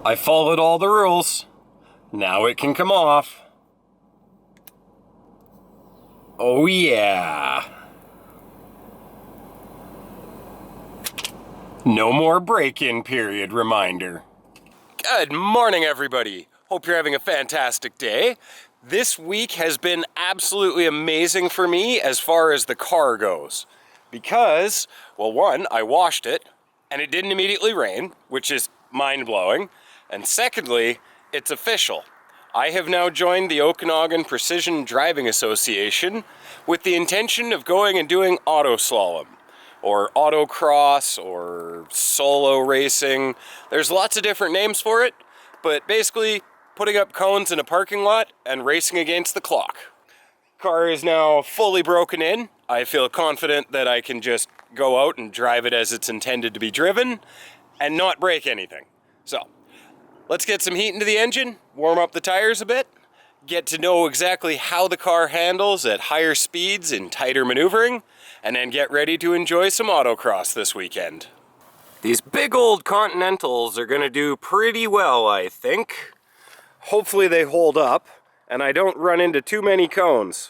I followed all the rules. Now it can come off. Oh yeah. No more break-in period reminder. Good morning, everybody. Hope you're having a fantastic day. This week has been absolutely amazing for me as far as the car goes. Because, well, one, I washed it, and it didn't immediately rain, which is mind-blowing. And secondly, it's official. I have now joined the Okanagan Precision Driving Association with the intention of going and doing Autoslalom, or autocross, or solo racing. There's lots of different names for it, but basically putting up cones in a parking lot and racing against the clock. Car is now fully broken in. I feel confident that I can just go out and drive it as it's intended to be driven and not break anything. So, let's get some heat into the engine, warm up the tires a bit, get to know exactly how the car handles at higher speeds in tighter maneuvering, and then get ready to enjoy some autocross this weekend. These big old Continentals are gonna do pretty well, I think. Hopefully they hold up, and I don't run into too many cones.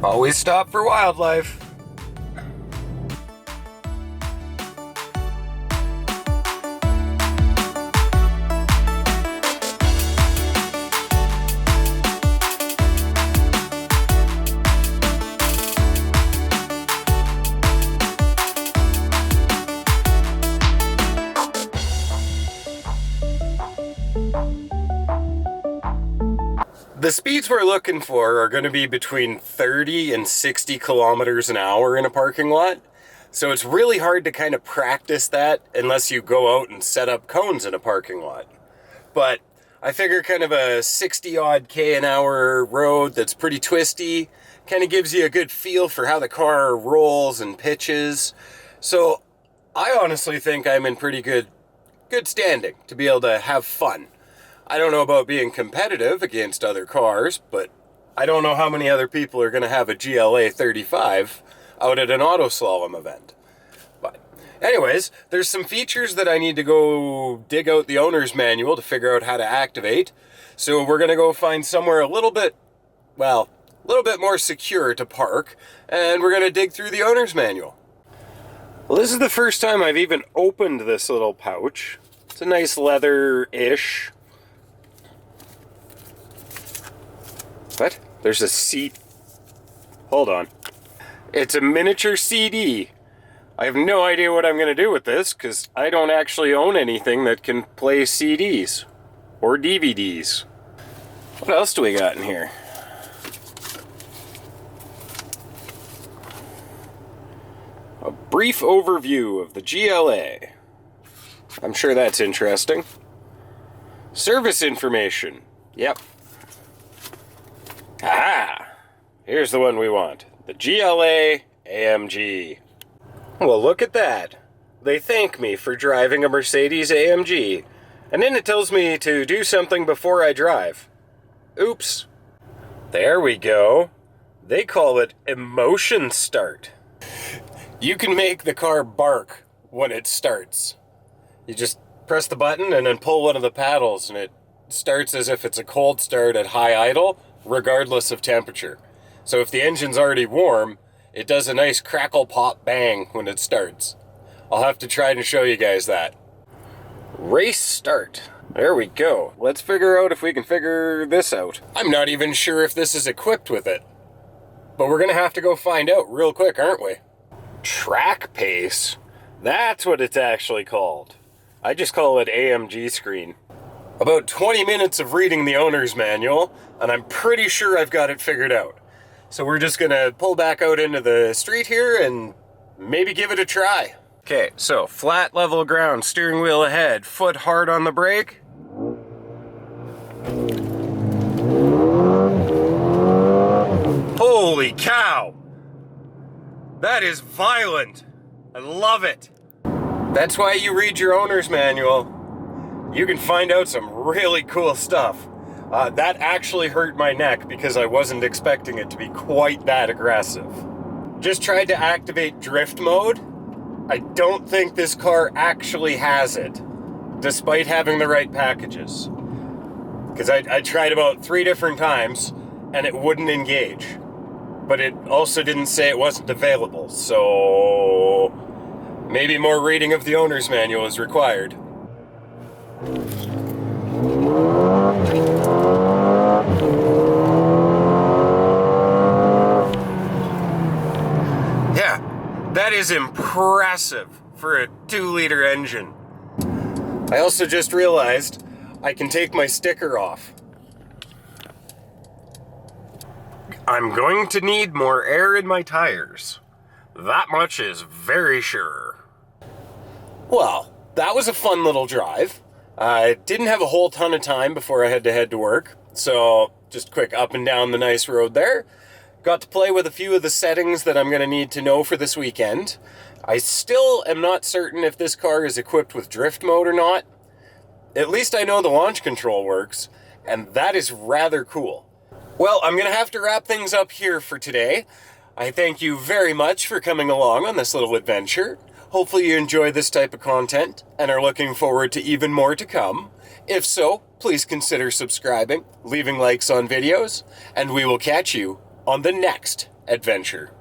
Always stop for wildlife. The speeds we're looking for are going to be between 30 and 60 kilometers an hour in a parking lot. So it's really hard to kind of practice that unless you go out and set up cones in a parking lot. But I figure kind of a 60 odd K an hour road that's pretty twisty kind of gives you a good feel for how the car rolls and pitches. So I honestly think I'm in pretty good standing to be able to have fun. I don't know about being competitive against other cars, but I don't know how many other people are going to have a GLA 35 out at an Autoslalom event. But anyways, there's some features that I need to go dig out the owner's manual to figure out how to activate. So we're going to go find somewhere a little bit more secure to park, and we're going to dig through the owner's manual. Well, this is the first time I've even opened this little pouch. It's a nice leather-ish. What? There's a seat. Hold on. It's a miniature CD. I have no idea what I'm going to do with this because I don't actually own anything that can play CDs or DVDs. What else do we got in here? A brief overview of the GLA. I'm sure that's interesting. Service information. Yep. Aha! Here's the one we want. The GLA AMG. Well, look at that. They thank me for driving a Mercedes AMG. And then it tells me to do something before I drive. Oops. There we go. They call it emotion start. You can make the car bark when it starts. You just press the button and then pull one of the paddles and it starts as if it's a cold start at high idle, regardless of temperature. So if the engine's already warm, it does a nice crackle pop bang when it starts. I'll have to try to show you guys that. Race start. There we go. Let's figure out if we can figure this out. I'm not even sure if this is equipped with it, but we're gonna have to go find out real quick, aren't we? Track pace? That's what it's actually called. I just call it AMG screen. About 20 minutes of reading the owner's manual, and I'm pretty sure I've got it figured out. So we're just gonna pull back out into the street here and maybe give it a try. Okay, so flat level ground, steering wheel ahead, foot hard on the brake. Holy cow! That is violent. I love it. That's why you read your owner's manual. You can find out some really cool stuff. That actually hurt my neck because I wasn't expecting it to be quite that aggressive. Just tried to activate drift mode. I don't think this car actually has it, despite having the right packages. Because I tried about 3 different times and it wouldn't engage. But it also didn't say it wasn't available, so maybe more reading of the owner's manual is required. Yeah, that is impressive for a 2-liter engine. I also just realized I can take my sticker off. I'm going to need more air in my tires. That much is very sure. Well, that was a fun little drive. I didn't have a whole ton of time before I had to head to work, so just quick up and down the nice road there. Got to play with a few of the settings that I'm going to need to know for this weekend. I still am not certain if this car is equipped with drift mode or not. At least I know the launch control works, and that is rather cool. Well, I'm going to have to wrap things up here for today. I thank you very much for coming along on this little adventure. Hopefully you enjoy this type of content and are looking forward to even more to come. If so, please consider subscribing, leaving likes on videos, and we will catch you on the next adventure.